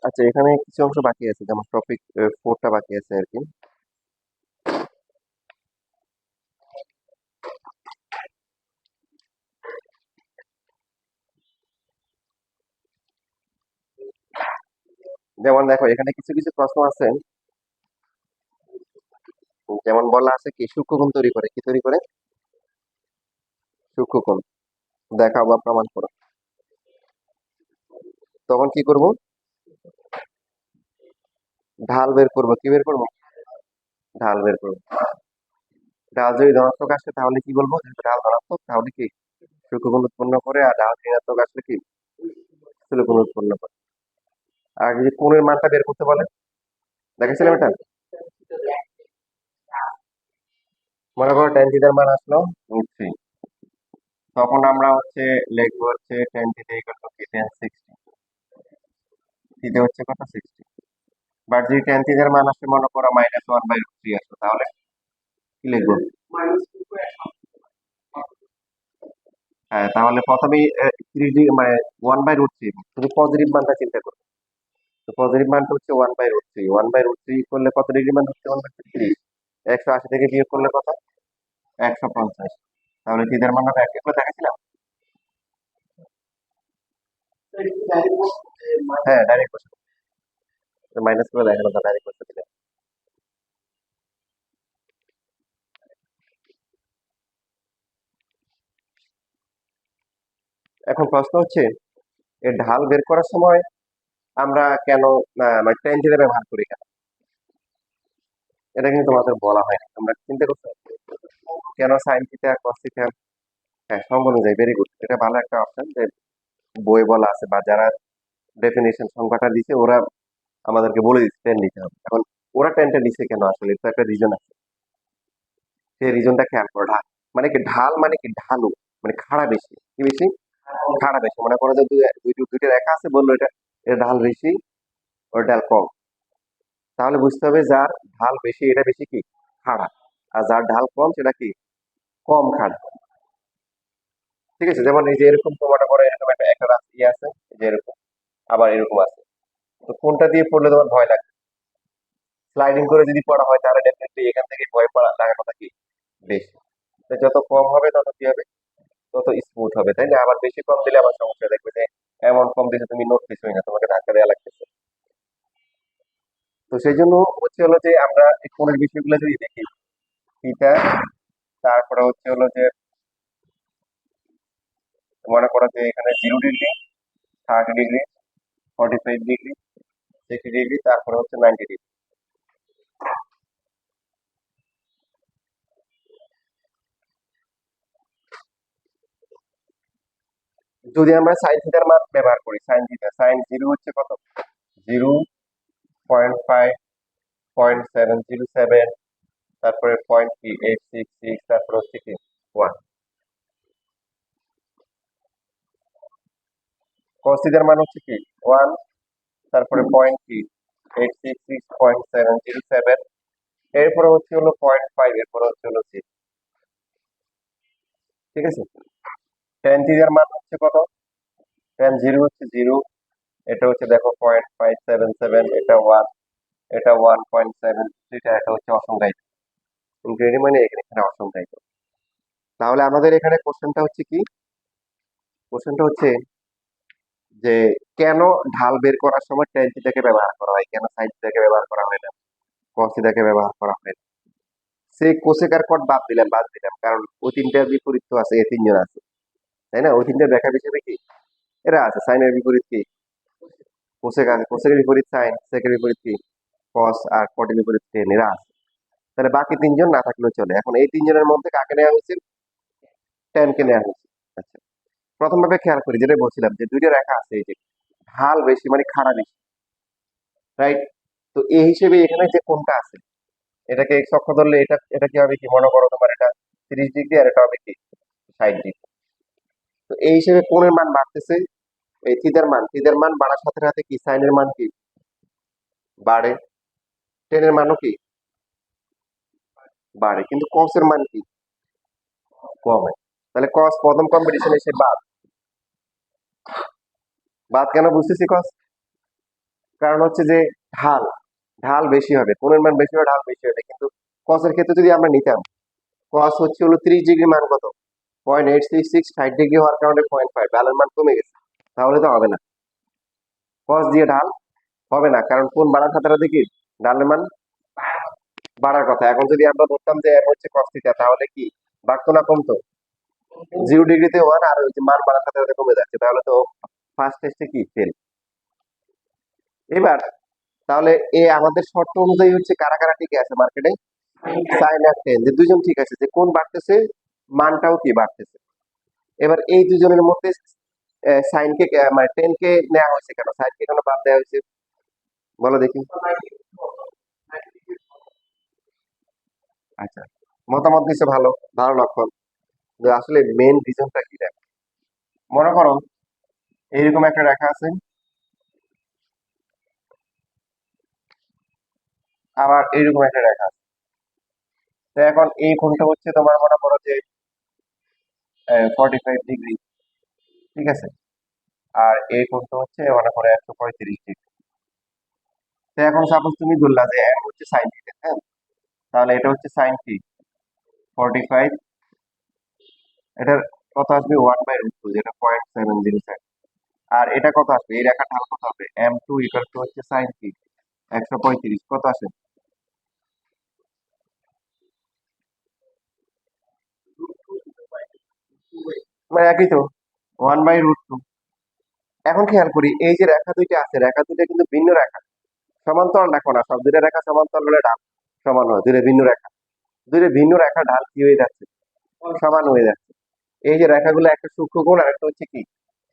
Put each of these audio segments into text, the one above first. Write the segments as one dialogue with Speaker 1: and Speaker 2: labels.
Speaker 1: আচ্ছা, এখানে কিছু অংশ বাকি আছে, যেমন টপিক 4টা বাকি আছে আর কি। যেমন দেখো, এখানে কিছু কিছু প্রশ্ন আছে, যেমন বলা আছে কি সূক্ষ্মকোণ তৈরি করে, কি তৈরি করে? সূক্ষ্মকোণ। দেখাও বা প্রমাণ করো। তখন কি করব? ঢাল বের করব। কি বের করব? ঢাল বের করব। ঢাল যদি ধনাত্মক আসে তাহলে কি বলবো? যেহেতু ঢাল ধনাত্মক তাহলে কি সূক্ষ্মকোণ উৎপন্ন করে, আর ঢাল ঋণাত্মক আসলে কি স্থূলকোণ উৎপন্ন করে। আর যদি কোণের মানটা বের করতে বলে, দেখেছিলাম এটা। মনে করো টেন থিটার মান আসলো √3, তখন আমরা হচ্ছে লিখবো হচ্ছে টেন থিটা ইকুয়াল টু কি টেন 60, থিটা হচ্ছে কত 60। বাট যদি টেন থিটার মান আসে মনে করো -1/√3 আসলো, তাহলে কি লিখবো? হ্যাঁ, তাহলে প্রথমেই 30 মানে 1/√3, শুধু পজিটিভ মানটা চিন্তা করো। তো পজিটিভ মানটা হচ্ছে 1/√3, 1/√3 করলে কত ডিগ্রি মান হচ্ছে? 1/30। 180 থেকে বিয়োগ করলে কত? 150। তাহলে থিটার মান হবে 1, এগুলো দেখেছিলাম। হ্যাঁ, ডাইরেক্ট বসে মাইনাস করে দেখানো, ডাইরেক্ট বসে দিলে। এখন প্রশ্ন হচ্ছে, এর ঢাল বের করার সময় আমরা কেন মানে টেন থিটা ব্যবহার করি কেন? এটা কিন্তু তোমাদের বলা হয় না, তোমরা চিন্তা করছো কেন সাইন থিটা কস থিটা? হ্যাঁ, সঙ্গ অনুযায়ী, ভেরি গুড, এটা ভালো একটা অপশন যে বই বলা আছে বা যারা ডেফিনেশন সংখ্যাটা দিছে ওরা আমাদেরকে বলে দিচ্ছে টেন দিতে হবে। এখন ওরা টেনটা দিছে কেন, আসলে এটা একটা রিজন আছে। সেই রিজনটা খেয়াল করো। ঢাল মানে কি? ঢাল মানে কি? ঢালু মানে খাড়া বেশি। কি বেশি? খাড়া বেশি। মনে করো যে দুইটা রেখা আছে, বললো এটা এর ঢাল বেশি, ওর ঢাল কম। তাহলে বুঝতে হবে যার ঢাল বেশি এটা বেশি কি খাড়া, আর যার ঢাল কম সেটা কি কম খাড়া। ঠিক আছে? যেমন এই যে এরকম মনে করো এরকম একটা একটা রাস্তা আছে, এই যে এরকম, আবার এরকম আছে। তো কোনটা দিয়ে পড়লে তোমার ভয় লাগে? স্লাইডিং করে যদি পড়া হয় তাহলে ডেফিনেটলি এখান থেকে ভয় পড়া লাগার কথা কি বেশি। তো যত কম হবে তত কি হবে? তত স্মুথ হবে, তাই না? আবার বেশি কম দিলে আবার সমস্যা, দেখবে যে এমন কম দিলে তুমি নোট কিছুই না, তোমাকে ধাক্কা দেওয়া লাগতেছে। তো সেই জন্য হচ্ছে হলো যে আমরা এই কোণের বিষয়গুলো যদি দেখি, থিটা, তারপরে হচ্ছে হলো যে মনে করো যে এখানে 0 ডিগ্রি, 30 ডিগ্রি, 45 ডিগ্রি, 60 ডিগ্রি, তারপরে হচ্ছে 90 ডিগ্রি। যদি আমরা সাইন থিটার মান ব্যবহার করি, সাইন থিটা, সাইন 0 হচ্ছে কত? 0.5, 0.707, তারপরে 0.3866, তারপরে হচ্ছে কি 1। cos থিটার মান হচ্ছে কি 1, তারপরে পয়েন্ট কি 866.707, এরপরে হচ্ছে হলো 0.5, এরপরে হচ্ছে হলো 6। ঠিক আছে? টেন থিটার মান হচ্ছে কত? টেন 0 হচ্ছে 0, এটা হচ্ছে দেখো 0.577, এটা 1, এটা 1.7, এটা হচ্ছে অসংখ্যায়িত। ইনফিনিটি মানে এখানে এখানে অসংখ্যায়িত। তাহলে আমাদের এখানে কোশ্চেনটা হচ্ছে কি? কোশ্চেনটা হচ্ছে যে কেন ঢাল বের করার সময় টেন থিটাকে ব্যবহার করা হয়, কেন সাইন থিটাকে ব্যবহার করা হয় না, কস থিটাকে ব্যবহার করা হয় না? সেই কোসেক আর কট বাদ দিলাম, কারণ ওই তিনটার বিপরীত তো আছে, এই তিনজন আছে, তাই না? ওই তিনটার ব্যাখ্যা হিসেবে কি এরা আছে। সাইনের বিপরীত কি কোসেক আছে, কোসেকের বিপরীত সাইন, সেকের বিপরীত কি কস, আর কটের বিপরীত টেন, এরা আছে। তাহলে বাকি তিনজন না থাকলেও চলে। এখন এই তিনজনের মধ্যে কাকে নেওয়া হয়েছে? টেন কে নেওয়া হয়েছে। আচ্ছা, প্রথম ভাবে খেয়াল করি, যেটা বলছিলাম যে দুইটা রেখা আছে, এই যে ঢাল বেশি মানে খাড়া বেশি, রাইট? তো এই হিসেবে এখানে যে কোনটা আছে, এটাকে এক্স অক্ষ ধরলে এটা এটা কি হবে? কি মনে করো তোমার এটা 30 ডিগ্রি, আর এটা হবে কি 60 ডিগ্রি। তো এই হিসেবে কোণের মান বাড়তেছে, এই থিটার মান বাড়ার সাথে সাথে কি সাইনের মান কি বাড়ে, টেনের মানও কি বাড়ে, কিন্তু কসের মান কি কমে। তাহলে কস প্রথম কম্পিটিশন এসে বাদ। বাদ কেন বুঝতেছি? কস কারণ হচ্ছে যে ঢাল ঢাল বেশি হবে, কোণের মান বেশি হবে, ঢাল বেশি হবে। কিন্তু কসের ক্ষেত্রে যদি আমরা নিতাম, কস হচ্ছে হলো 30 ডিগ্রি, মান কত? 0.866, 60 ডিগ্রি হওয়ার কারণে 0.5, ঢালের মান কমে গেছে, তাহলে তো হবে না। কস দিয়ে ঢাল হবে না, কারণ কোন বাড়ার সাথে সাথে কি ঢালের মান বাড়ার কথা। এখন যদি আমরা ধরতাম যে m হচ্ছে cos থিটা, তাহলে কি বাড়তো না কমতো? 0 ডিগ্রিতে 1, আর ওই যে মান বাড়ার সাথে সাথে কমে যাচ্ছে, তাহলে তো ফার্স্ট টেস্টে কি ফেল। এবার তাহলে আমাদের শর্ত অনুযায়ী হচ্ছে কারা কারা টিকে আছে মার্কেটে? সাইন আর টেন, যে দুইজন ঠিক আছে, যে কোন বাড়তেছে মানটাও কি বাড়তেছে। এবার এই দুজনের মধ্যে সাইনকে মানে টেনকে নেওয়া হয়েছে কেন, সাইনকে কেন বাদ দেওয়া হয়েছে বলো দেখি। আচ্ছা, মতামত দিচ্ছে, ভালো, ভালো লক্ষণ। যে আসলে মেন রিজনটা কি দেখো, মনে করো এইরকম একটা রেখা আছে, আবার এইরকম একটা রেখা আছে। তো এখন এই কোণটা হচ্ছে তোমার মনে করো যে 45 ডিগ্রি, ঠিক আছে, আর এই কোণটা হচ্ছে মনে করো 135 ডিগ্রি। তো এখন সাপোজ তুমি ধরলা যে এম হচ্ছে সাইন থিটা, হ্যাঁ, তাহলে এটা হচ্ছে সাইন কি 45, এটার কত আসবে 1/√2, যেটা 0.707। আর এটা কত আসবে, এই রেখার ঢাল কত হবে, m2 ইকুয়াল টু হচ্ছে সাইন কি 135, কত আসে? মানে একই তো, 1/√2। এখন খেয়াল করি এই যে রেখা দুইটা আছে, রেখা দুইটা কিন্তু ভিন্ন রেখা, সমান্তরাল রেখা না, সব দুইটা রেখা সমান্তরাল হলে ঢাল সমান হয়। দুইটা ভিন্ন রেখা, দুইটা ভিন্ন রেখা ঢাল কি হয়ে যাচ্ছে, সমান হয়ে যাচ্ছে। এই যে রেখাগুলো, একটা সূক্ষ্মকোণ আর একটা হচ্ছে কি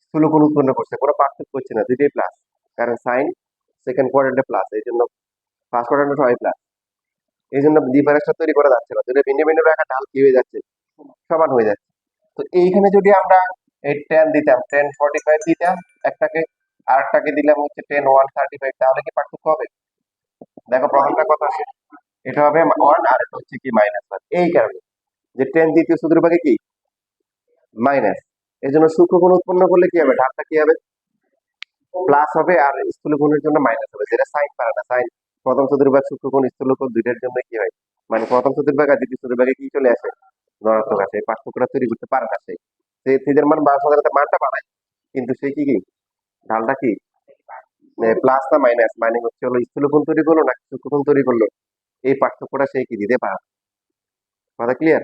Speaker 1: স্থূলকোণ উৎপন্ন করছে, কোনো পার্থক্য হচ্ছে না, দুইটাই প্লাস। কারণ সাইন সেকেন্ড কোয়াড্রেন্টে প্লাস, এই জন্য ফার্স্ট কোয়াড্রেন্টে সবাই প্লাস, এই জন্য ডিফারেন্সটা তৈরি করা যাচ্ছে না, দুইটা ভিন্ন ভিন্ন রেখা ঢাল কি হয়ে যাচ্ছে, সমান হয়ে যাচ্ছে। তো এইখানে যদি আমরা এই টেন দিতাম, 1045 দিতাম একটাকে, আর একটাকে দিলাম হচ্ছে 10 135, তাহলে কি পার্থক্য হবে? দেখো প্রথমটা কত আসে, এটা হবে 1, আর এটা হচ্ছে কি -1। এই কারণে যে 10 দ্বিতীয় চতুর্ভাগে কি মাইনাস, এই জন্য সূক্ষ্মকোণ উৎপন্ন করলে কি হবে, ঢালটা কি হবে প্লাস হবে, আর স্থূলকোণের জন্য মাইনাস হবে, যেটা সাইন পারে না। সাইন প্রথম চতুর্ভাগ, সূক্ষ্মকোণ, স্থূলকোণ দুইটার জন্য কি হয়, মানে প্রথম চতুর্ভাগ আর দ্বিতীয় চতুর্ভাগে কি চলে আসে, ধনাত্মক আসে, এই পার্থক্যটা তৈরি করতে পারে না। সে থিটার মান সাধারণত মানটা বাড়ায়, কিন্তু সে কি কি ঢালটা কি প্লাস না মাইনাস, মানে হচ্ছে হলো স্থূলকোণ তৈরি করলো না সূক্ষ্মকোণ তৈরি করলো, এই পার্থক্যটা সে কি দিতে পারে। কথা ক্লিয়ার?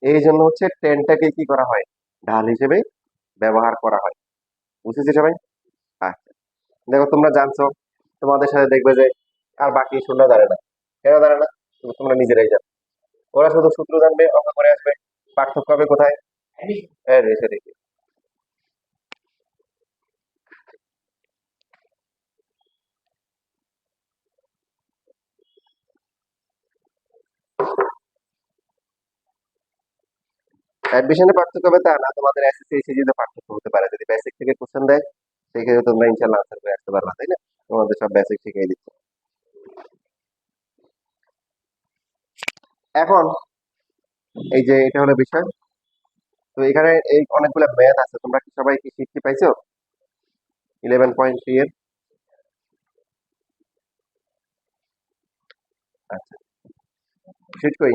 Speaker 1: এই জন্য হচ্ছে টেনটাকে কি করা হয়, ঢাল হিসেবে ব্যবহার করা হয়। বুঝেছি সবাই? আচ্ছা, দেখো তোমরা জানছো, তোমাদের সাথে দেখবে যে আর বাকি শূন্য জানে না, কেন জানে না, তোমরা নিজেরাই জানো। ওরা শুধু সূত্র জানবে, অঙ্ক করে আসবে, পার্থক্য হবে কোথায়, রেখে রেখে। অ্যাডমিশনে পার্থক্য হবে তা না, তোমাদের এসএসসি এইচএসসি তে পার্থক্য হতে পারে, যদি বেসিক থেকে কোশ্চেন দেয় সেই ক্ষেত্রে তোমরা ইনশাল্লাহ আনসার করে আসতে পারবা, তাই না? তোমাদের সব বেসিক শিখিয়ে দিচ্ছে। এখন এই যে এটা হলো বিষয়, তো এখানে এই অনেকগুলো ম্যাথ আছে, তোমরা কি সবাই কি শিখতে পাইছো 11.3 এর? আচ্ছা, শিট কই?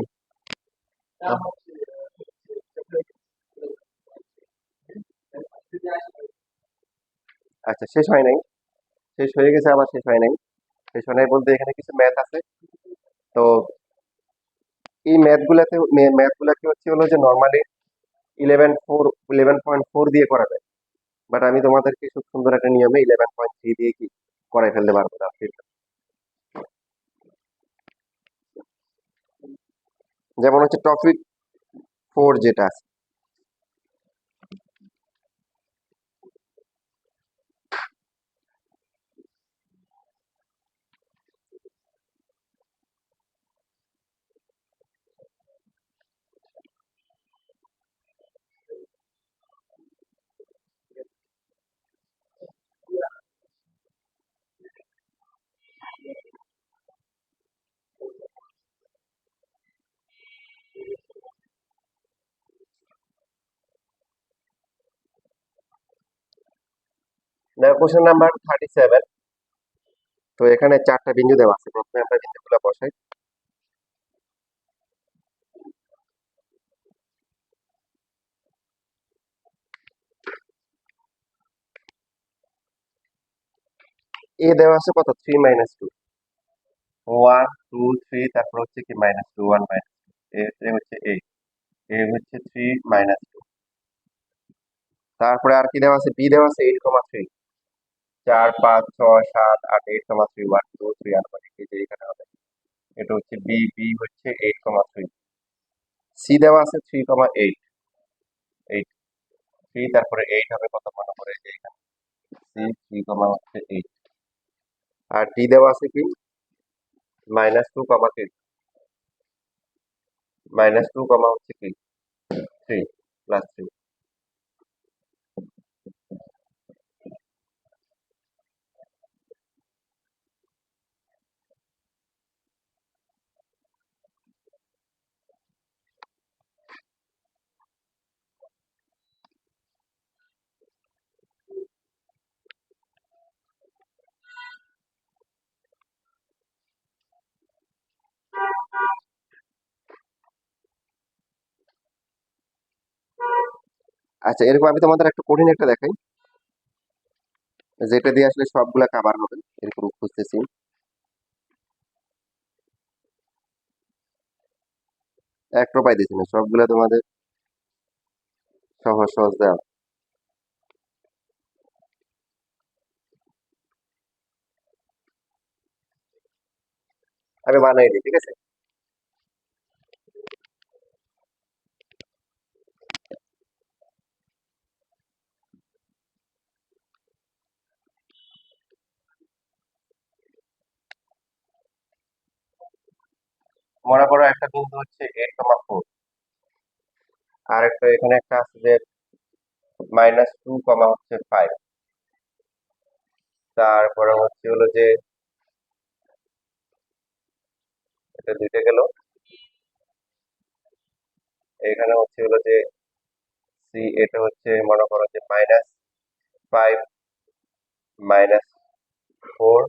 Speaker 1: আচ্ছা, শেষ হয় নাই, শেষ হয়ে গেছে, আবার শেষ হয় নাই। শেষ হয় নাই বলতে এখানে কিছু ম্যাথ আছে। তো এই ম্যাথ গুলাকে হচ্ছে হলো যে নর্মালি 11.4 দিয়ে করা যায়, বাট আমি তোমাদেরকে খুব সুন্দর একটা নিয়মে 11.3 দিয়ে কি করাই ফেলতে পারবো না। যেমন হচ্ছে টপিক 4 যেটা আছে, কোশ্চেন নাম্বার 37, তো এখানে চারটা বিন্দু দেওয়া আছে, প্রথমে আমরা বিন্দুগুলো বসাই। এ দেওয়া আছে কত, 3 - 2, 1 2 3, তারপর হচ্ছে কি -2, 1 - 2, এ হচ্ছে এ হচ্ছে 3 - 2। তারপরে আর কি দেওয়া আছে, বি দেওয়া আছে 8,3, 4 5 6 7 8, 8,3, 1 2 3, আনুমানিক এই যে এখানে হবে, এটা হচ্ছে বি, বি হচ্ছে 8,3। সি দেওয়া আছে 3,8, 8 3, তারপরে 8 হবে কত মনে করে, এই যে এখানে সি 3,8। আর ডি দেওয়া আছে কি -2, -2, হচ্ছে কি 3, +3। আচ্ছা, এরকম আমি তোমাদের একটা কঠিন একটা দেখাই, যেটা দিয়ে আসলে সবগুলা কাভার হবে, এরকম খুঁজতেছি। একটা পাইতেছি না, সবগুলা তোমাদের সহজ সহজ দেওয়া। আমি বানাই দিই, ঠিক আছে। মনে করো একটা বিন্দু হচ্ছে 8,4, আর একটা এখানে একটা আছে যে -2, 5, তারপরে হচ্ছে হলো যে এটা দুইটা গেল, এখানে হচ্ছে হলো যে সি, এটা হচ্ছে মনে করো যে -5, -4।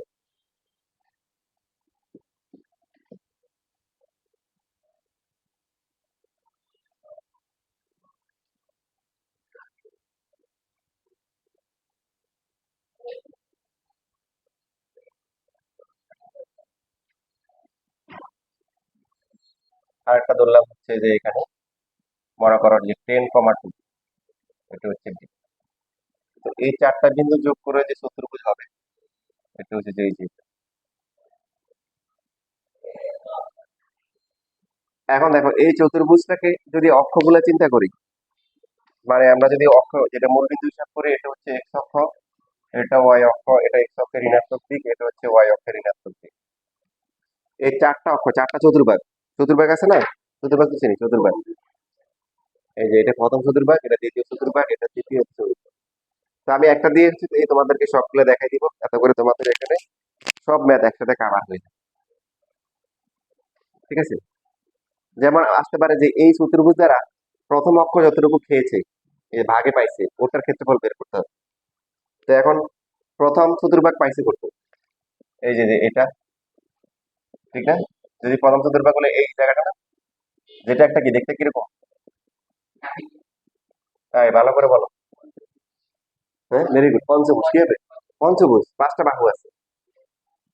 Speaker 1: আর একটা ধরলাম হচ্ছে যে এখানে মনে করো যে 10,2, এটা হচ্ছে ডি। তো এই চারটা বিন্দু যোগ করে যে চতুর্ভুজ হবে, এটা হচ্ছে যে এই যে। এখন দেখো এই চতুর্ভুজটাকে যদি অক্ষগুলো চিন্তা করি, মানে আমরা যদি অক্ষ যেটা মূল বিন্দু হিসাব করি, এটা হচ্ছে এক্স অক্ষ, এটা ওয়াই অক্ষ, এটা এক্স অক্ষের ঋণাত্মক দিক, এটা হচ্ছে ওয়াই অক্ষের ঋণাত্মক দিক। এই চারটা অক্ষ, চারটা চতুর্ভাগ, চতুর্ভাগ আছে না, চতুর্ভাগ তো চিনি, চতুর্ভাগ। এই যে এটা প্রথম চতুর্ভাগ, এটা দ্বিতীয় চতুর্ভাগ, এটা তৃতীয় চতুর্ভাগ। তো আমি একটা দিয়ে হচ্ছে এই তোমাদেরকে সবগুলো দেখাই দিব, এত করে তোমাদের এখানে সব ম্যাথ একসাথে কাভার হয়ে যাবে, ঠিক আছে। যেমন আসতে পারে যে এই চতুর্ভুজ দ্বারা প্রথম অক্ষ যতটুকু খেয়েছে, এই ভাগে পাইছে, ওটার ক্ষেত্রফল বের করতে হবে। তো এখন প্রথম চতুর্ভাগ পাইছে করতে, এই যে যে এটা, ঠিক না। যদি প্রথম চতুর্ভাগ হলে এই জায়গাটা না, যেটা একটা কি দেখতে কিরকম, তাই ভালো করে বলো। হ্যাঁ, ভেরি গুড, পঞ্চভুজ কি হবে, পঞ্চভুজ, পাঁচটা বাহু আছে।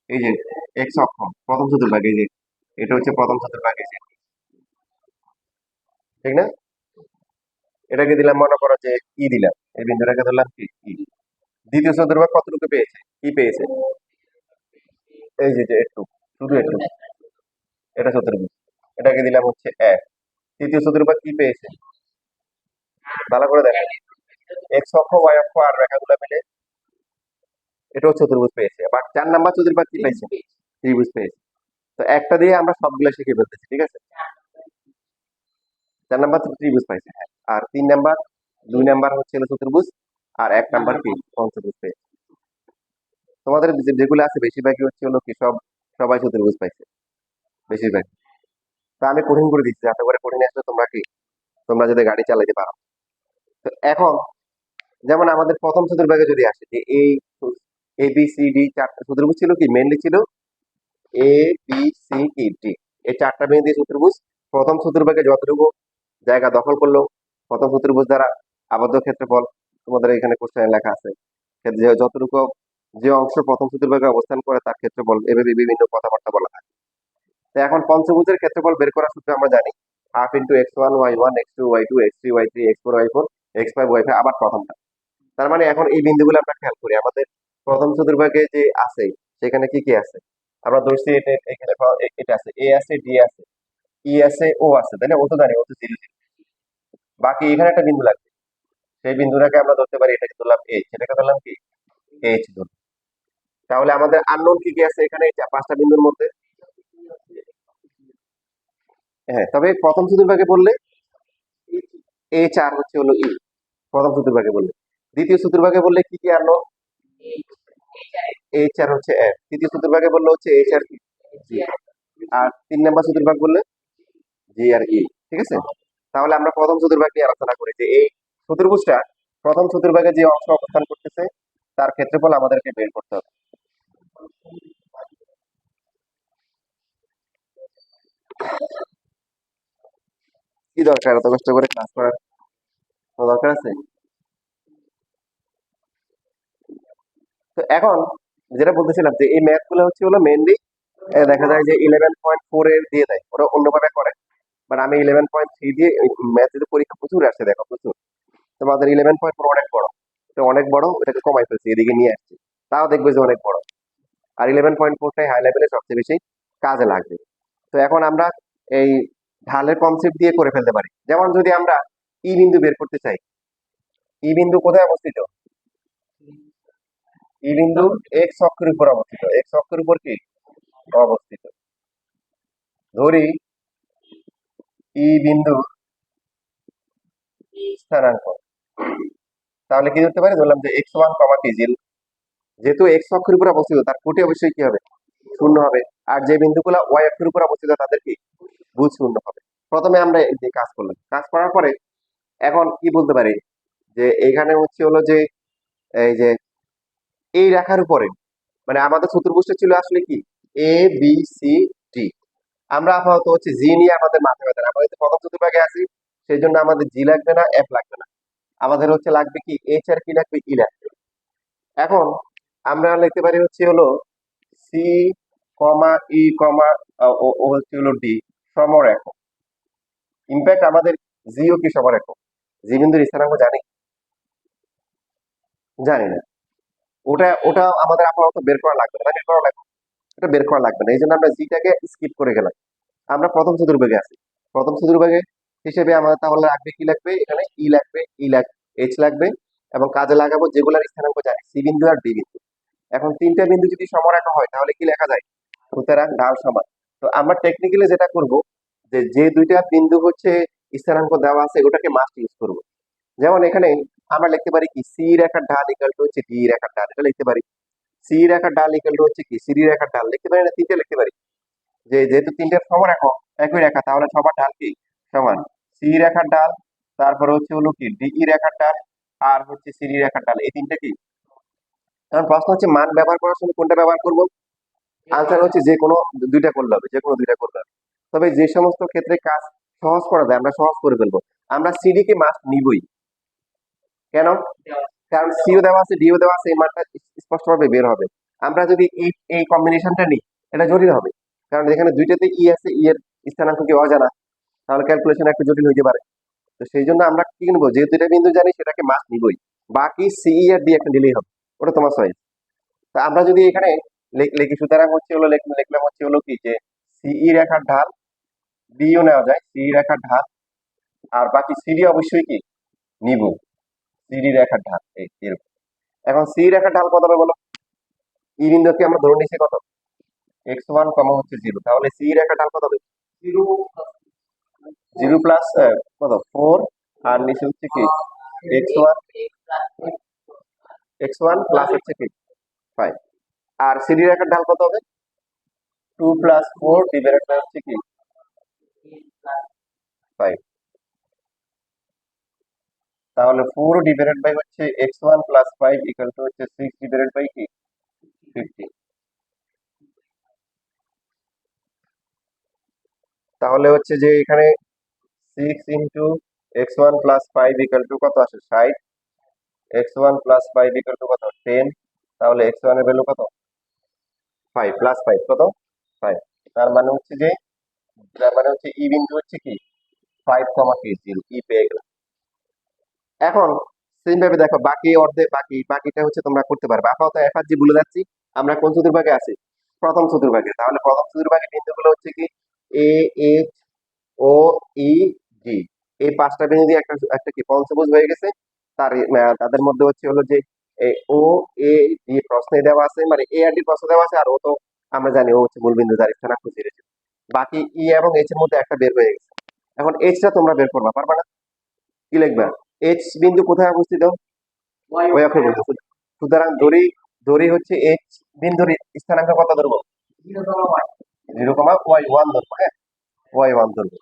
Speaker 1: এই যে এক্স অক্ষ, প্রথম চতুর্ভাগ, এই যে এটা হচ্ছে প্রথম চতুর্ভাগ, এই যে, ঠিক না। এটাকে দিলাম মনে করো যে ই দিলাম, এই বিন্দুটাকে ধরলাম কি ই। দ্বিতীয় চতুর্ভাগ কতটুকু পেয়েছে, কি পেয়েছে, এই যে যে একটু, শুধু একটু, এটা চতুর্ভুজ, এটাকে দিলাম হচ্ছে এক। তৃতীয় চতুর্ভাগ কি পেয়েছে, ভালো করে দেখো, এক্স অক্ষ ওয়াই অক্ষ আর রেখাগুলো মিলে এটাও চতুর্ভুজ পেয়েছে। আবার 4 নাম্বার চতুর্ভাগ কি পেয়েছে, ত্রিভুজ পেয়েছে। তো একটা দিয়ে আমরা সবগুলো শিখে ফেলতেছি, ঠিক আছে। 4 নাম্বার ত্রিভুজ পাইছে, হ্যাঁ। আর 3 নাম্বার, 2 নাম্বার হচ্ছে হলো চতুর্ভুজ, আর 1 নাম্বার কি পঞ্চভুজ পেয়েছে। তোমাদের যেগুলো আছে বেশিরভাগই হচ্ছে হলো কি সব, সবাই চতুর্ভুজ পাইছে বেশিরভাগ। তা আমি কঠিন করে দিচ্ছি, যাতে করে কঠিন আসলে তোমরা কি, তোমরা যদি গাড়ি চালাতে পারো। তো এখন যেমন আমাদের প্রথম চতুর্ভাগে যদি আসে যে এই এ বি সি ডি চারটা চতুর্ভুজ ছিল কি মেনলি ছিল A B C E D, এই চারটা বিন্দু দিয়ে চতুর্ভুজ। প্রথম চতুর্ভাগে যতটুকু জায়গা দখল করলো, প্রথম চতুর্ভুজ দ্বারা আবদ্ধ ক্ষেত্রফল তোমাদের এখানে কোশ্চেনে লেখা আছে, যে যতটুকু যে অংশ প্রথম চতুর্ভাগে অবস্থান করে তার ক্ষেত্রফল, এভাবে বিভিন্ন কথাবার্তা বলা থাকে। তো এখন পঞ্চভুজের ক্ষেত্রফল বের করার সূত্র আমরা জানি, half into x1 y1 x2 y2 x3 y3 x4 y4 x5 y5, আবার প্রথমটা। তার মানে এখন এই বিন্দুগুলো আমরা খেয়াল করি, আমাদের প্রথম চতুর্ভাগে যে আছে সেখানে কি কি আছে, আমরা ধরছি এটা এখানে এটা আছে, এ আছে, ডি আছে, ই আছে, ও আছে, তাই না? ও তো জানি, ও তো 0 0। বাকি এখানে একটা বিন্দু লাগবে, সেই বিন্দুটাকে আমরা ধরতে পারি, এটাকে ধরলাম এইচ, এটাকে ধরলাম কি এইচ ধর। তাহলে আমাদের আননোন কি কি আছে এখানে এই পাঁচটা বিন্দুর মধ্যে? হ্যাঁ, তবে প্রথম চতুর্ভাগে বললে এইচ আর হচ্ছে হলো ই, প্রথম চতুর্ভাগে বললে। দ্বিতীয় চতুর্ভাগে বললে কি কি আননোন? এইচ আর হচ্ছে এফ। তৃতীয় চতুর্ভাগে বললে হচ্ছে এইচ আর কি জি। আর 3 নম্বর চতুর্ভাগ বললে জি আর ই। ঠিক আছে, তাহলে আমরা প্রথম চতুর্ভাগ নিয়ে আলোচনা করি, যে এই চতুর্ভুজটা প্রথম চতুর্ভাগে যে অংশ অবস্থান করতেছে তার ক্ষেত্রফল আমাদেরকে বের করতে হবে। কি দরকার এত কষ্ট করে ক্লাস করার কোনো দরকার আছে? তো এখন যেটা বলতেছিলাম, যে এই ম্যাথ গুলো হচ্ছে হলো মেনলি দেখা যায় যে 11.4 এর দিয়ে দেয়, ওরা অন্যভাবে করে। বাট আমি 11.3 দিয়ে ম্যাথের পরীক্ষা প্রচুর আসছে, দেখো প্রচুর। তোমাদের 11.4 অনেক বড়, এটা অনেক বড়, এটাকে কমাই ফেলছি, এদিকে নিয়ে আসছি, তাও দেখবে যে অনেক বড়। আর 11.4টাই হাই লেভেলে সবচেয়ে বেশি কাজে লাগবে। তো এখন আমরা এই ঢালের কনসেপ্ট দিয়ে করে ফেলতে পারি। যেমন যদি আমরা ই বিন্দু বের করতে চাই, ই বিন্দু কোথায় অবস্থিত? ই বিন্দু এক্স অক্ষের উপর অবস্থিত, এক্স অক্ষের উপর কি অবস্থিত। ধরি ই বিন্দু স্থানাঙ্ক, তাহলে কি ধরতে পারি? ধরলাম যে x1 কি 0, যেহেতু এক্স অক্ষের উপর অবস্থিত তার কোটি অবশ্যই কি হবে? শূন্য হবে। আর যে বিন্দুগুলো ওয়াই অক্ষের উপর অবস্থিত তাদের কি ভুজ শূন্য হবে। প্রথমে আমরা এই যে কাজ করলাম, কাজ করার পরে এখন কি বলতে পারি, যে এখানে হচ্ছে হলো যে এই যে এই রেখার উপরে, মানে আমাদের চতুর্ভুজটা ছিল আসলে কি এ বি সি ডি। আমরা আপাতত হচ্ছে জি নিয়ে আমাদের মাথা ব্যথা, আমরা যদি প্রথম চতুর্ভাগে আছি সেই জন্য আমাদের জি লাগবে না, এফ লাগবে না, আমাদের হচ্ছে লাগবে কি এইচ আর কি লাগবে ই লাগবে। এখন আমরা লিখতে পারি হচ্ছে হলো সি কমা ই কমা ও হচ্ছে হলো ডি সমরেখ। ইনফ্যাক্ট আমাদের জিও কি সমরেখ? জি বিন্দুর স্থানাঙ্ক জানি? জানি না। ওটা ওটা আমাদের আপাতত বের করা লাগবে না, বের করা লাগবে, এটা বের করা লাগবে না, এই জন্য আমরা জিটাকে স্কিপ করে গেলাম। আমরা প্রথম চতুর্ভাগে আছি, প্রথম চতুর্ভাগে হিসেবে আমাদের তাহলে লাগবে কি লাগবে, এখানে ই লাগবে, ই লাগবে, এইচ লাগবে, এবং কাজে লাগাবো যেগুলোর স্থানাঙ্ক জানি, সি বিন্দু আর ডি বিন্দু। এখন তিনটা বিন্দু যদি সমরেখা হয় তাহলে কি লেখা যায়? সুতরাং ঢাল সমান। তো আমরা টেকনিক্যালি যেটা করব, যে যে দুইটা বিন্দু হচ্ছে স্থানাঙ্ক দেওয়া আছে ওটাকে মাস্ট ইউজ করব। যেমন এখানে আমরা লিখতে পারি কি সি রেখার ঢাল ইকাল টু হচ্ছে ডি রেখার ঢাল, এটা লিখতে পারি। সি রেখার ঢাল ইকাল টু হচ্ছে কি সি রেখার ঢাল, লিখতে পারি না? তিনটে লিখতে পারি, যে যেহেতু তিনটে সমরেখা একই রেখা তাহলে সবার ঢাল কি সমান। সি রেখার ঢাল, তারপরে হচ্ছে হলো কি ডিই রেখার ঢাল, আর হচ্ছে সিডি রেখার ঢাল, এই তিনটা কি। কারণ প্রশ্ন হচ্ছে মান ব্যবহার করার সময় কোনটা ব্যবহার করব? আনসার হচ্ছে যে কোনো দুইটা করলে হবে, যে কোনো দুইটা করলে হবে। তবে যে সমস্ত ক্ষেত্রে কাজ সহজ করা যায় আমরা সহজ করে ফেলবো, আমরা সিডি কে মাস্ট নিবই। কেন? কারণ সিও দেওয়া আছে, ডিও দেওয়া আছে, এই মানটা স্পষ্টভাবে বের হবে। আমরা যদি এই এই কম্বিনেশনটা নিই এটা জটিল হবে, কারণ এখানে দুইটাতে ই আছে, ই এর স্থানাঙ্ক কি অজানা, তাহলে ক্যালকুলেশন একটু জটিল হইতে পারে। তো সেই জন্য আমরা কি নিবো, যে দুইটা বিন্দু জানি সেটাকে মাস্ট নিবই, বাকি সি আর ডি একটা নিলেই হবে, ওটা তোমার চয়েস। তা আমরা যদি এখানে লিখি, সুতরাং হচ্ছে হলো লিখলাম হচ্ছে হলো কি যে সিই রেখার ঢাল, ডিও নেওয়া যায় সিই রেখার ঢাল, আর বাকি সিডি অবশ্যই কি নিব, সিডি রেখার ঢাল এই এরকম। এখন সি রেখার ঢাল কত হবে বলো? ই বিন্দুকে আমরা ধরে নিয়েছি কত, x1 হচ্ছে 0, তাহলে সি রেখার ঢাল কত হবে? 0 প্লাস কত 4, আর নিচে হচ্ছে কি x1, x1 প্লাস হচ্ছে কি 5, আর সিডি রেখার ঢাল কত হবে? 2 প্লাস 4 ডিভাইডেড বাই হচ্ছে কি 5। তাহলে 4 ডিভাইডেড বাই হচ্ছে x1 প্লাস 5 ইকুয়াল টু হচ্ছে 6 ডিভাইডেড বাই কি 50। তাহলে হচ্ছে যে এখানে 6 × x1 + 5 = কত আসে? 60। x1 + 5 = কত? 10। তাহলে x1 এর ভ্যালু কত? 5 +5 কত? 5। তার মানে হচ্ছে যে ই বিন্দু হচ্ছে কি 5, 0 পেয়ে গেলাম। এখন সেম ভাবে দেখো বাকি অর্ধেক বাকিটা হচ্ছে তোমরা করতে পারবে। আপাতত এফআরজি ভুলে যাচ্ছি, আমরা কোন চতুর্ভাগে আছি? প্রথম চতুর্ভাগে। তাহলে প্রথম চতুর্ভাগে বিন্দুগুলো হচ্ছে কি এ, এইচ, ও, ই, জি। এই পাঁচটা বিন্দু দিয়ে একটা একটা কি পঞ্চভুজ হয়ে গেছে। তাদের মধ্যে হচ্ছে হলো যে ও, এ, ডি প্রশ্নে দেওয়া আছে, মানে এ আর ডি প্রশ্ন দেওয়া আছে, আর ও তো আমরা জানি ও হচ্ছে মূল বিন্দু, যার স্থানাঙ্ক 0। বাকি ই এবং এইচ এর মধ্যে একটা বের হয়ে গেছে। এখন এইচটা তোমরা বের করবা, পারবা না? কি লিখবা? এইচ বিন্দু কোথায় অবস্থিত? ওই অক্ষে বলতে। সুতরাং ধরি হচ্ছে এইচ বিন্দুর স্থানাঙ্ক কত ধরবো? 0, y1 ধরবো। হ্যাঁ, y1 ধরবো।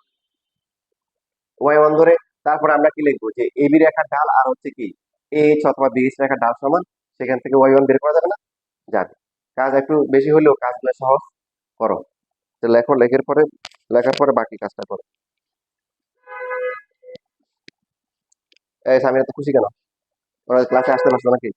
Speaker 1: y1 ধরে তারপর আমরা কি লিখবো? যে এবি রেখার ঢাল আর হচ্ছে কি এইচ অথবা বিএইচ রেখার ঢাল সমান। সেখান থেকে y1 বের করা যাবে না? যাবে। কাজ একটু বেশি হলেও কাজগুলো সহজ করো। তো লেখার পরে বাকি কাজটা করো। এই সামিরা তো খুশি কেন? ওরা ক্লাসে আসতে পারছো নাকি?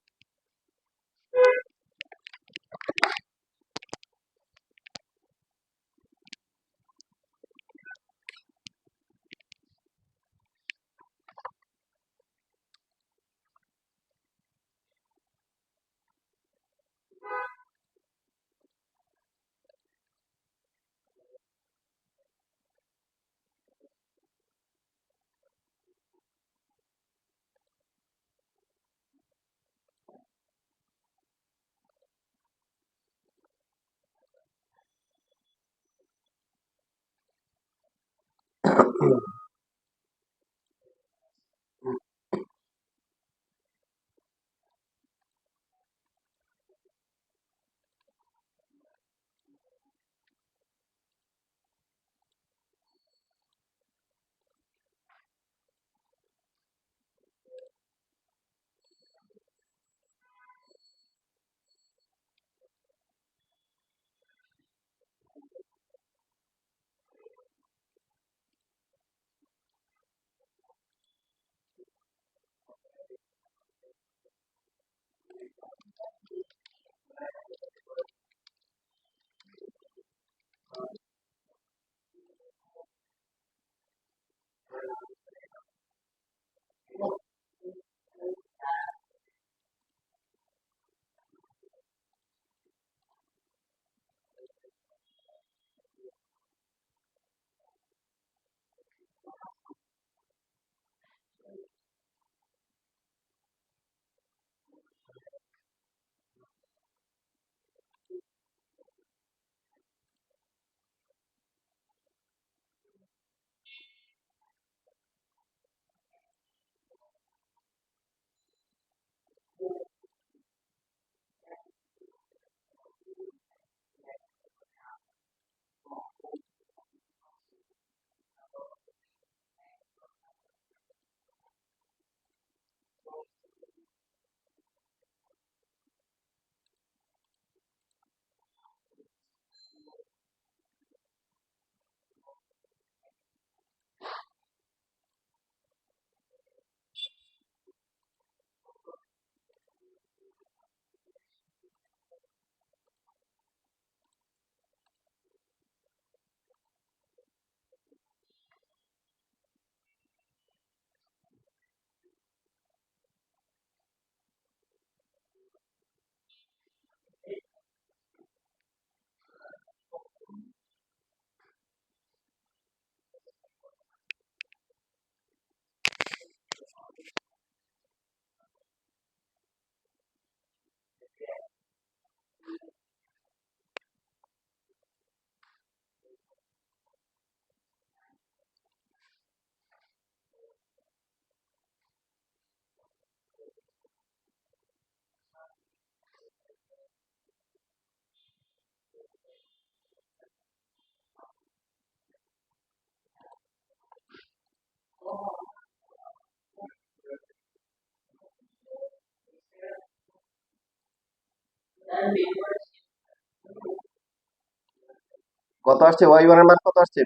Speaker 1: কত আসছে? ওয়াই ওয়ান এর মান কত আসছে?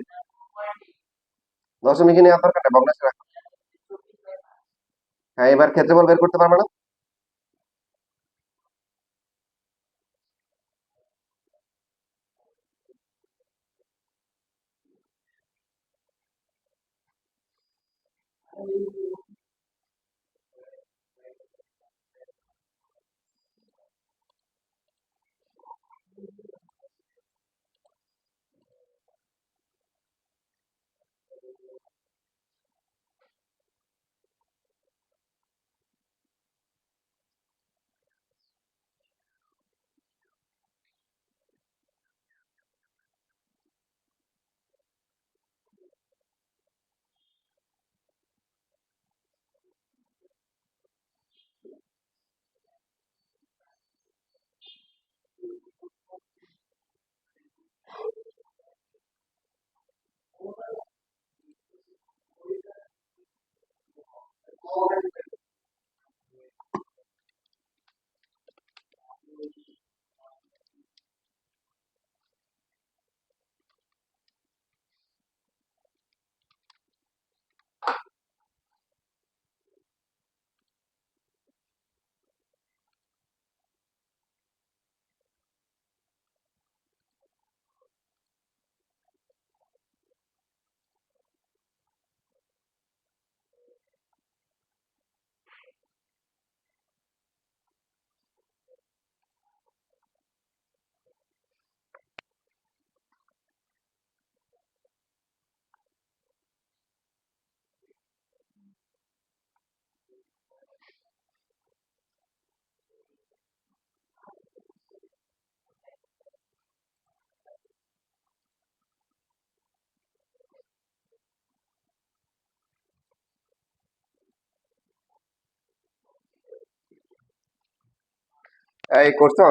Speaker 1: দশমিকে নেওয়ার দরকার নেই, ভগ্নাংশে রাখো। হ্যাঁ, এবার ক্ষেত্রফল বের করতে পারবে না? এই করছো?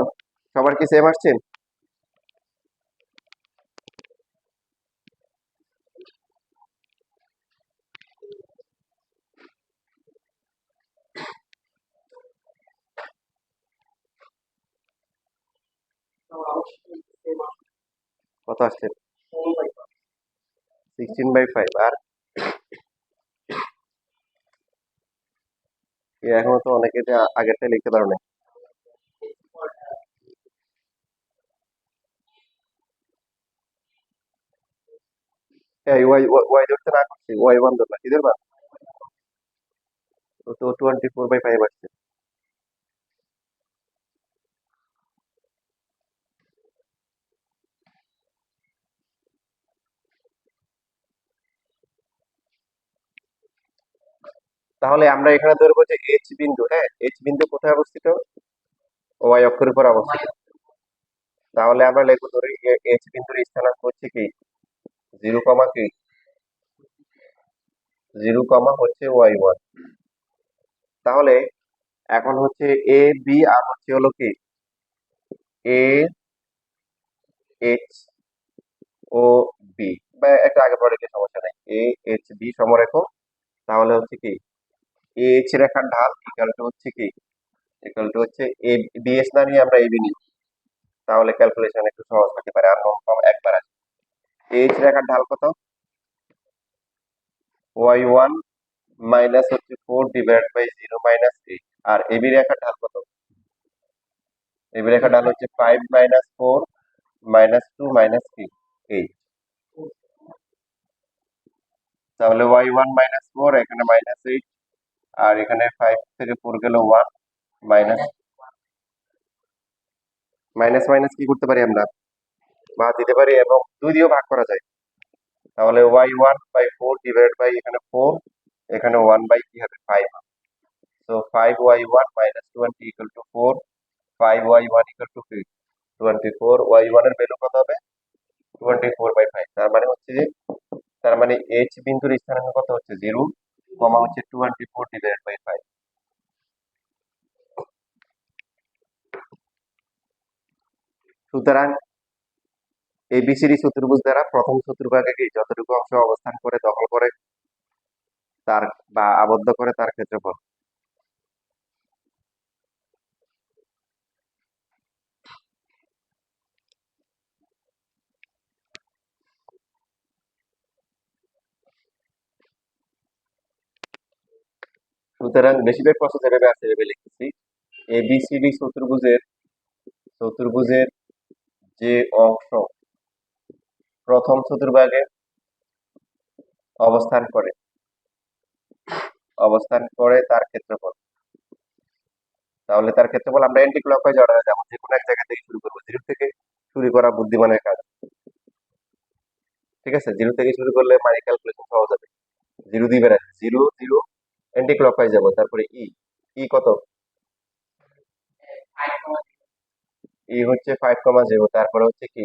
Speaker 1: সবার কি সেম আসছে? কত আসছে? 16/5। আর এখনো তো অনেকে যে আগেরটা লিখতে পারো না। এই ওয়াই ওয়াই ধরতে না করছি, ওয়াই ওয়ান ধরবা, কি ধরবা? তো 24/5 আসছে। তাহলে আমরা এখানে ধরবো যে এইচ বিন্দু, হ্যাঁ, এইচ বিন্দু কোথায় অবস্থিত? ওয়াই অক্ষের উপর অবস্থিত। তাহলে আমরা লিখবো ধরি এইচ বিন্দুর স্থানাঙ্ক হচ্ছে কি 0, কি 0, হচ্ছে ওয়াই ওয়ান। তাহলে এখন হচ্ছে এ বি আর হচ্ছে হলো কি এ এইচ ও বি, বা একটা আগে পরে কি সমস্যা নেই, এ এইচ বি সমরেখ। তাহলে হচ্ছে কি এইচ রেখার ঢাল ইকাল টু হচ্ছে কি হচ্ছে এ বি এস না নিয়ে আমরা এবি নিই, তাহলে ক্যালকুলেশন একটু সহজ হতে পারে, আর কম একবার আসে। এইচ রেখার ঢাল কত? ওয়াই ওয়ান মাইনাস হচ্ছে 4/0 - 8। আর এবি রেখার ঢাল কত? এবি রেখার ঢাল হচ্ছে 5 - 4 - 2 - 8। তাহলে y1 - 4, এখানে -8, আর এখানে 5 থেকে 4 গেল 1, মাইনাস মাইনাস মাইনাস কি করতে পারি আমরা? ভাগ দিতে পারি, এবং 2 দিয়েও ভাগ করা যায়। তাহলে y1/4 ডিভাইডেড বাই এখানে 4, এখানে 1 বাই কি হবে 5। So 5y1 - 20 equal to 4, 5y1 equal to 24, y1 এর ভ্যালু কত হবে? 24/5। তার মানে এইচ বিন্দুর স্থানাঙ্ক কত হচ্ছে 0, হচ্ছে 24/5। সুতরাং এবিসিডি চতুর্ভুজ দ্বারা প্রথম চতুর্ভাগে কি যতটুকু অংশ অবস্থান করে দখল করে তার বা আবদ্ধ করে তার ক্ষেত্রফল। সুতরাং বেশিরভাগ প্রশ্ন যেভাবে আছে ভেবে লিখতেছি, এবিসিডি চতুর্ভুজের চতুর্ভুজের যে অংশ প্রথম চতুর্ভাগে অবস্থান করে তার ক্ষেত্রফল। তাহলে তার ক্ষেত্রফল আমরা অ্যান্টি ক্লকওয়াইজ অর্ডারে যাবো, যে কোনো এক জায়গা থেকে শুরু করবো, জিরো থেকে শুরু করা বুদ্ধিমানের কাজ। ঠিক আছে, জিরো থেকে শুরু করলে মানি ক্যালকুলেশন সহজ হবে। জিরো দিয়ে বেড়ায়, জিরো জিরো অ্যান্টি ক্লকওয়াইজ যাবো, তারপরে ই কত, হচ্ছে 5,0, তারপরে হচ্ছে কি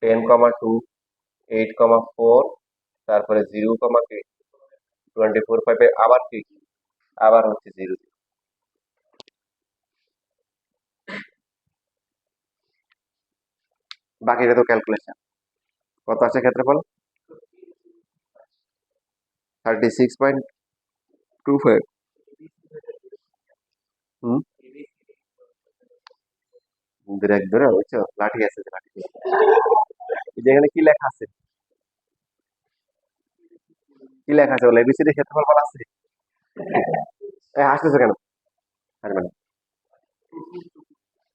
Speaker 1: 10,2, 8,4, তারপরে 0,24, 5 আবার কি, আবার হচ্ছে জিরো। বাকিটা তো ক্যালকুলেশন। কত আছে ক্ষেত্রফল? 36.25। হুম, ডিরেক্ট ধরে বুঝছো, লাঠি আছে যে লাঠি। এই যে এখানে কি লেখা আছে, কি লেখা আছে বলে, এবিসিডি ক্ষেত্রফল বলা আছে। আসতেছে কেন, আসবে না।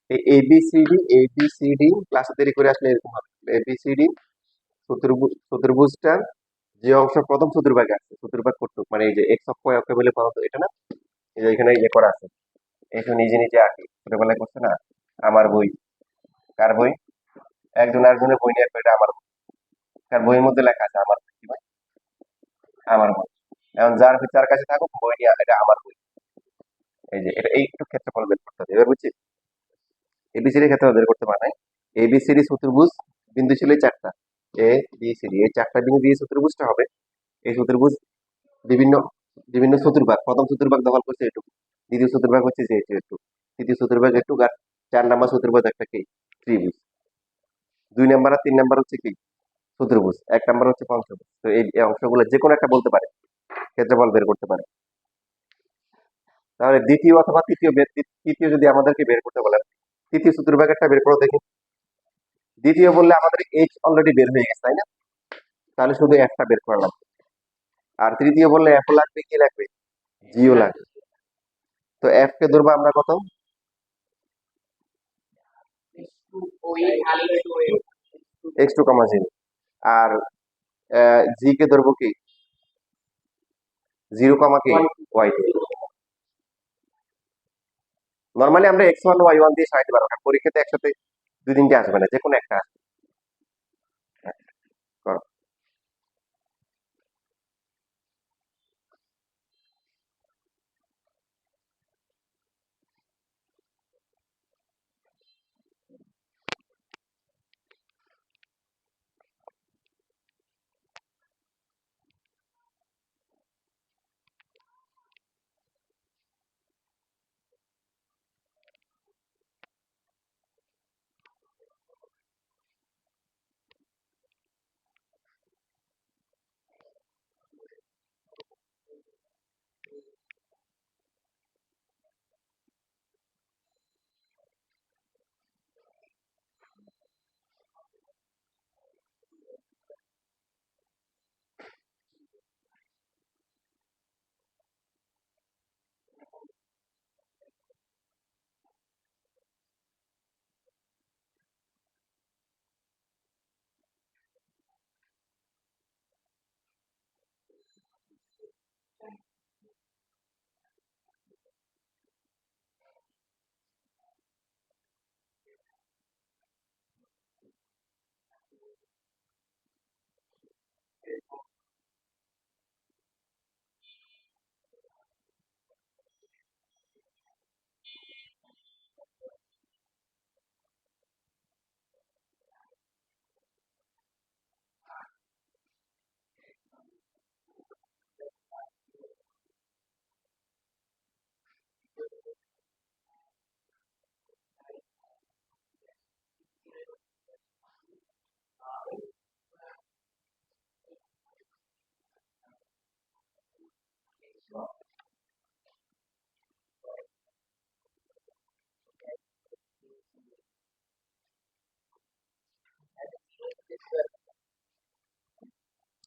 Speaker 1: এই এবিসিডি ক্লাসে দেরি করে আসলে এরকম হবে। এবিসিডি চতুর্ভুজটার যে অংশ প্রথম চতুর্ভাগে আছে, চতুর্ভাগ করতে মানে এই যে এক্স অক্ষ ওয়াই অক্ষ বলে প্রথম, এটা না, এই যে এখানে ইয়ে করা আছে, একটু নিজে নিজে আঁকি, ছোটবেলায় করছে না। আমার বই, কার বই, একজন আরেকজনের বই নিয়ে, এটা আমার বই, কার বইয়ের মধ্যে লেখা আছে আমার বই, কি ভাই, আমার বই। এখন যার কাছে থাকুক বই নিয়ে, এটা আমার বই। এই যে এটা এইটুকু ক্ষেত্রফল বের করতে হবে, এবার বুঝছি। এবিসিডি ক্ষেত্রফল বের করতে পারে নাই। এবিসিডি চতুর্ভুজ বিন্দু ছিল এই চারটা, এ বি সি ডি, এই চারটা বিন্দু দিয়ে চতুর্ভুজটা হবে। এই চতুর্ভুজ বিভিন্ন বিভিন্ন চতুর্ভাগ, প্রথম চতুর্ভাগ দখল করছে এটুকু, দ্বিতীয় চতুর্ভাগ হচ্ছে যে এটুকু, তৃতীয় চতুর্ভাগ এটুকু, আর 4 নম্বর চতুর্ভাগ একটা কি, ত্রিভুজ। 2 নম্বর আর 3 নম্বর হচ্ছে কি, চতুর্ভুজ। 1 নম্বর হচ্ছে পঞ্চভুজ। তো এই অংশগুলো যে কোনো একটা বলতে পারে, ক্ষেত্রফল বের করতে পারে। তাহলে দ্বিতীয় অথবা তৃতীয় যদি আমাদেরকে বের করতে বলেন, তৃতীয় চতুর্ভাগেরটা বের করে দেখি। দ্বিতীয় বললে আমাদের এইচ অলরেডি বের হয়ে গেছে, তাই না? তাহলে শুধু একটা বের করলাম। আর তৃতীয় বললে এফ লাগবে, কি লাগবে, জিও লাগবে। তো এফ কে ধরবো আমরা কত, x2,0, আর জি কে ধরবো কি, 0, কি y2। নর্মালি আমরা x1 y1 দিয়ে সাজাতে পারবো, কারণ পরীক্ষাতে একসাথে 2-3টে আসবে না, যে কোনো একটা আসবে। হ্যাঁ, করো।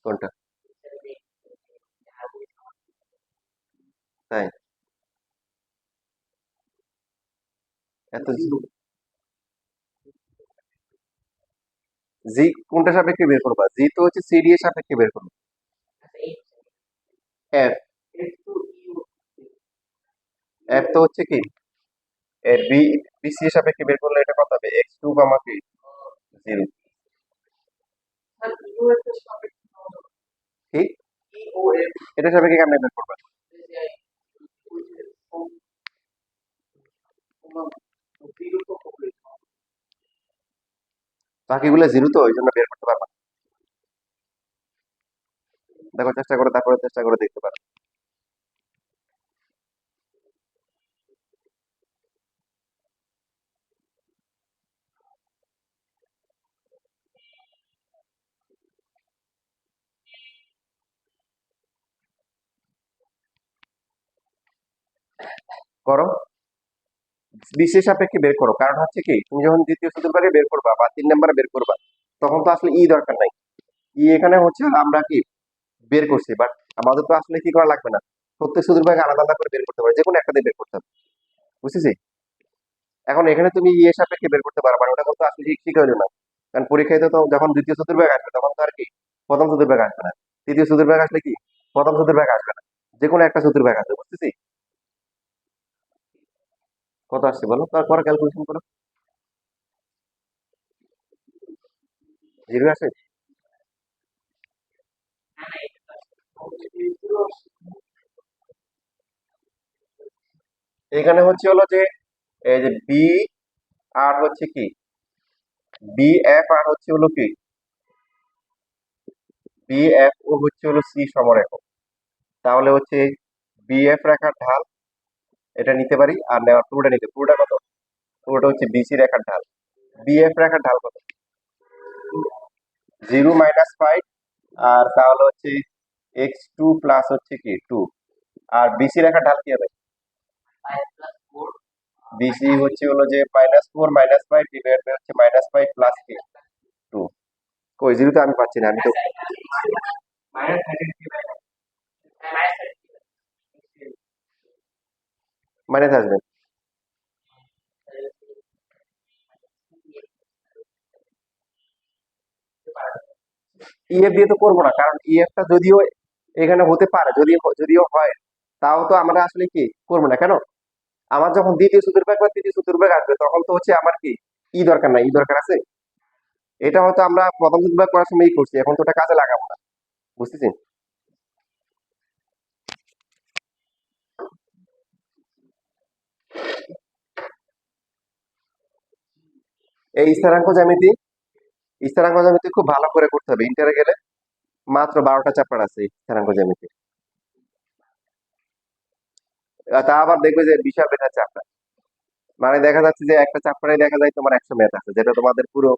Speaker 1: কোনটা, তাই এত জি কোনটা সাপেক্ষে বের করবা? জি তো হচ্ছে সিডি এর সাপেক্ষে বের করবো। এফ, এফ তো হচ্ছে কি এর বি, বিসি এর সাপেক্ষে বের করলে এটা কত হবে? এক্স টু কমা কি জিরো। ঠিক, এটা সাপেক্ষে কেমনে বের করবা? বাকিগুলো জিরো তো ওই জন্য বের করতে পারবা না। দেখো চেষ্টা করে, তারপরে চেষ্টা করে দেখতে পারো। করো, বিশেষ সাপেক্ষে বের করো। কারণ হচ্ছে কি তুমি যখন দ্বিতীয় চতুর্ভাগে বের করবা বা 3 নম্বরে বের করবা, তখন তো আসলে ই দরকার নাই। ই এখানে হচ্ছে আমরা কি বের করছি, বাট আমাদের তো আসলে কি করা লাগবে না, প্রত্যেক চতুর্ভাগে আলাদা আলাদা করে বের করতে পারে, যে কোনো একটা দিয়ে বের করতে হবে। বুঝতেছি? এখন এখানে তুমি ইয়ে সাপেক্ষে বের করতে পারো, মানে ওটা কিন্তু আসলে ঠিক হইলো না। কারণ পরীক্ষায় তো যখন দ্বিতীয় চতুর্ভাগ আসবে তখন তো আর কি প্রথম চতুর্ভাগ আসবে না, তৃতীয় চতুর্ভাগ আসলে কি প্রথম চতুর্ভাগ আসবে না, যে কোনো একটা চতুর্ভাগ আসবে। বুঝতেছি? কত আসছে বলো, তারপর ক্যালকুলেশন করো। জিরো আসে। এখানে হচ্ছে হলো যে এই যে বি আর হচ্ছে কি বি এফ আর হচ্ছে হলো কি বি এফ ও হচ্ছে হলো সি সমরেখ। তাহলে হচ্ছে বি এফ রেখার ঢাল এটা নিতে পারি, আর নেওয়ার পুরোটা নিতে, পুরোটা কত? পুরোটা হচ্ছে বিসি রেখার ঢাল। বি এফ রেখার ঢাল কত? 0 - 5, আর তাহলে হচ্ছে এক্স টু প্লাস হচ্ছে কি 2। আর বিসি রেখার ঢাল কি হবে? বিসি হচ্ছে হলো যে -4 - 5 ডিভাইড বাই হচ্ছে -5 প্লাস কি 2। কই জিরো তো আমি পাচ্ছি না, আমি তো মাইনাস আসবে। ইএফ দিয়ে তো করবো না, কারণ ইএফটা যদিও এখানে হতে পারে, যদিও যদিও হয়, তাও তো আমরা আসলে কি করবো না কেন? আমার যখন দ্বিতীয় চতুর্ভাগ বা তৃতীয় চতুর্ভাগ আসবে তখন তো হচ্ছে আমার কি ই দরকার নাই, ই দরকার আছে। এটা হয়তো আমরা প্রথম চতুর্ভাগ করার সময় করছি, এখন তো ওটা কাজে লাগাবো না। বুঝতেছি? এই স্থিরাঙ্ক জ্যামিতি খুব ভালো করে করতে হবে ইন্টারে গেলে। মাত্র 12টা চ্যাপ্টার আছে এই স্থিরাঙ্ক জ্যামিতি। তা আবার দেখবে যে বিশাল একটা চ্যাপ্টার, মানে দেখা যাচ্ছে যে একটা চ্যাপ্টারে দেখা যায় তোমার 100 ম্যাথ আছে, যেটা তোমাদের পুরো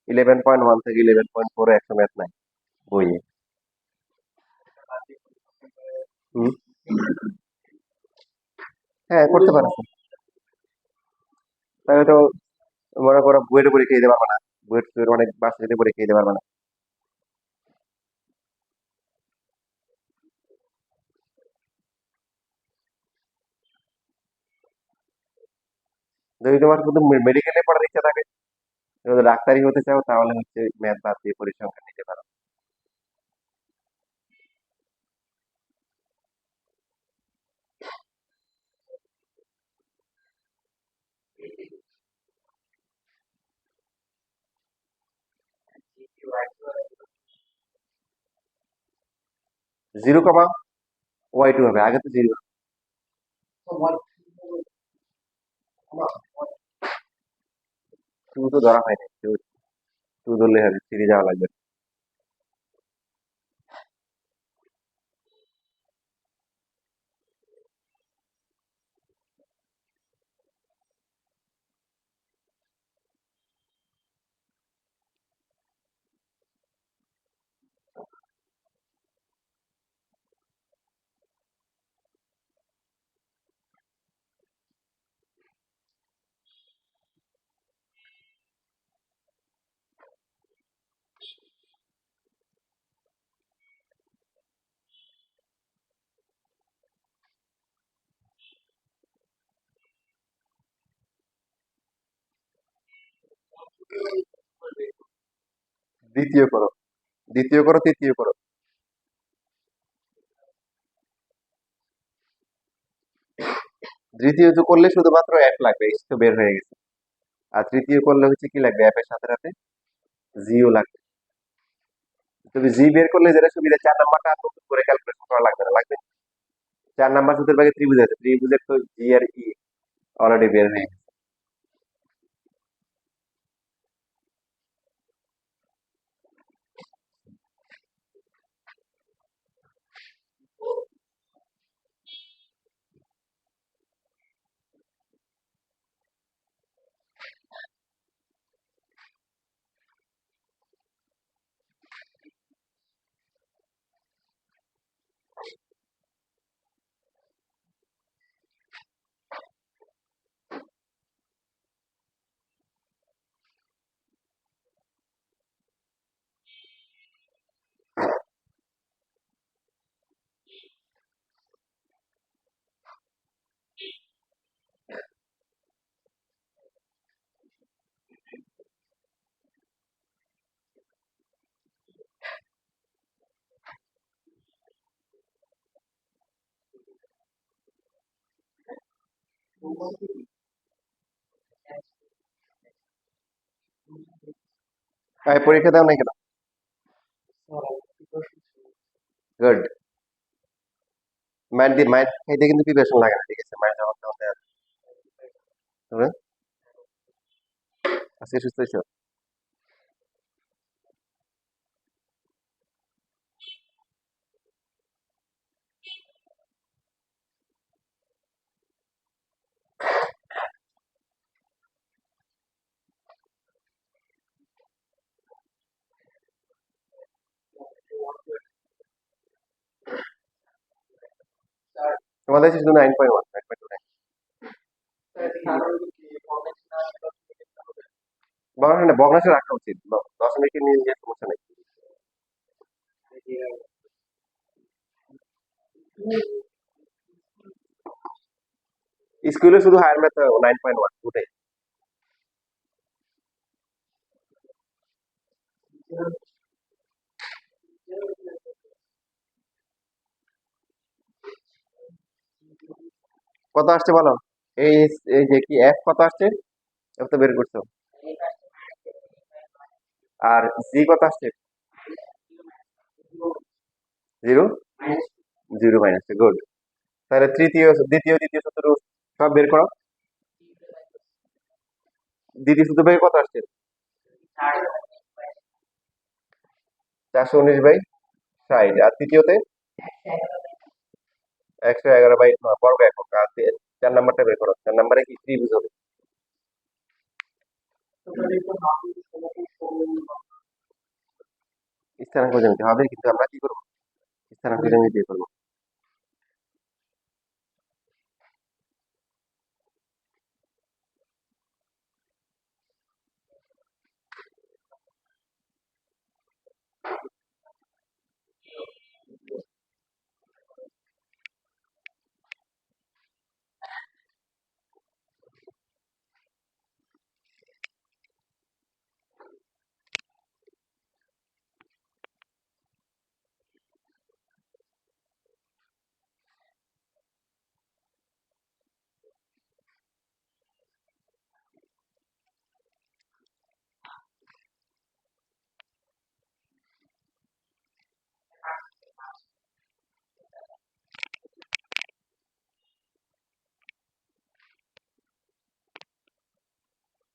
Speaker 1: 11.1 থেকে 11.4 100 ম্যাথ নাই বইয়ে। হুম, হ্যাঁ করতে পারো। তাহলে তো মনে করো বুয়েটে পরীক্ষা দিতে পারবে না, বুয়েট টুয়েট অনেক ভার্সিটিতে পরীক্ষা দিতে পারবে না। যদি তোমার শুধু মেডিকেলে পড়ার ইচ্ছা থাকে, যদি ডাক্তারি হতে চাও, তাহলে হচ্ছে ম্যাথ বাদ দিয়ে পরিসংখ্যান নিতে পারো। জিরো কমা ওয়াই টু হবে, আগে তো জিরো। টু তো ধরা হয়নি, টু, টু ধরলে হবে, থ্রি যাওয়া লাগবে। দ্বিতীয় করো, দ্বিতীয় করো, তৃতীয় করো। দ্বিতীয় তো করলে শুধুমাত্র অ্যাপ লাগবে, এই তো বের হয়ে গেছে। আর তৃতীয় করলে হচ্ছে কি লাগবে, অ্যাপের সাথে সাথে জিও লাগবে। তুমি জি বের করলে যেটা সুবিধা, 4 নাম্বারটা আর নতুন করে ক্যালকুলেশন করা লাগবে না, লাগবে। 4 নাম্বার সূত্রের ভাগে ত্রিভুজ আছে, ত্রিভুজের তো জি আর ই অলরেডি বের হয়ে গেছে। হ্যাঁ, পরীক্ষা দাও নাই কেন? গুড। মাইন্ড দিয়ে মাইন্ড খাইতে কিন্তু প্রিপারেশন লাগে না, ঠিক আছে? মাইন্ড যখন তখন দেওয়া যাবে। আজকে সুস্থ হয়েছো? তোমাদের শুধু 9.1, 9.2। ভগ্নাংশে রাখা উচিত, দশমিকে নিয়ে গিয়ে সমস্যা নেই। স্কুলে শুধু হায়ার ম্যাথ 9.1 দুটাই। কত আসছে বলো? এই এই যে কি এফ কত আসছে, এফ তো বের করছো। আর জি কত আসছে? Zero, zero minus, good. তাহলে দ্বিতীয় দ্বিতীয় সূত্র সব বের করো। দ্বিতীয় সূত্র থেকে কত আসছে? 419/60। আর তৃতীয়তে 111/9 বর্গ একক। আর 4 নাম্বারটা বের করো, 4 নাম্বারে কি ত্রিভুজ হবে? স্থানাঙ্ক জ্যামিতি হবে, কিন্তু আমরা কি করবো, স্থানাঙ্ক জ্যামিতি দিয়ে করবো।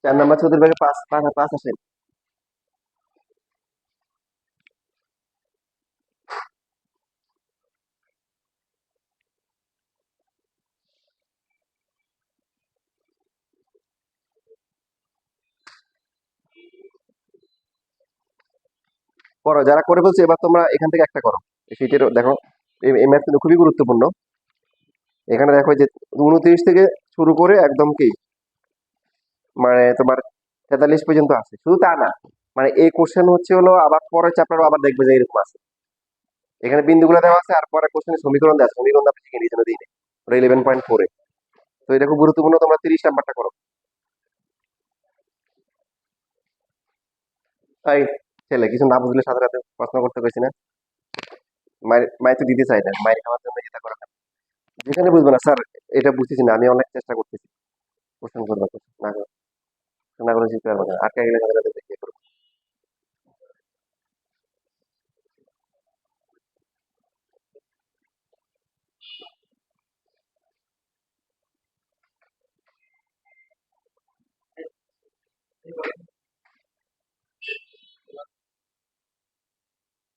Speaker 1: 4 নাম্বার সূত্রের ভাগে 5 আসে। করো, যারা করে ফেলছে এবার তোমরা এখান থেকে একটা করো। এই শীটের দেখো, এই ম্যাথ কিন্তু খুবই গুরুত্বপূর্ণ। এখানে দেখো যে 29 থেকে শুরু করে একদম কি মানে তোমার 43 পর্যন্ত আছে, শুধু তা না, মানে এই কোশ্চেন হচ্ছে হলো আবার পরের চ্যাপ্টারও আবার দেখবে যে এরকম আছে। এখানে বিন্দুগুলো দেওয়া আছে, আর পরে কোশ্চেনে সমীকরণ দেওয়া আছে, সমীকরণ আপনি শিখে নিয়ে দিই, ওটা 11.4-এ। তো এটা খুব গুরুত্বপূর্ণ, তোমরা 30 নাম্বারটা করো। এই ছেলে কিছু না বুঝলে সাথে সাথে প্রশ্ন করতে কইছি না, মায়ের মায়ের তো দিতে চাই না, মায়ের খাওয়ার জন্য এটা করা না। যেখানে বুঝবে না স্যার, এটা বুঝতেছি না, আমি অনেক চেষ্টা করতেছি, কোশ্চেন করবো, না করে না করে শিখতে পারবো না, আটকে গেলে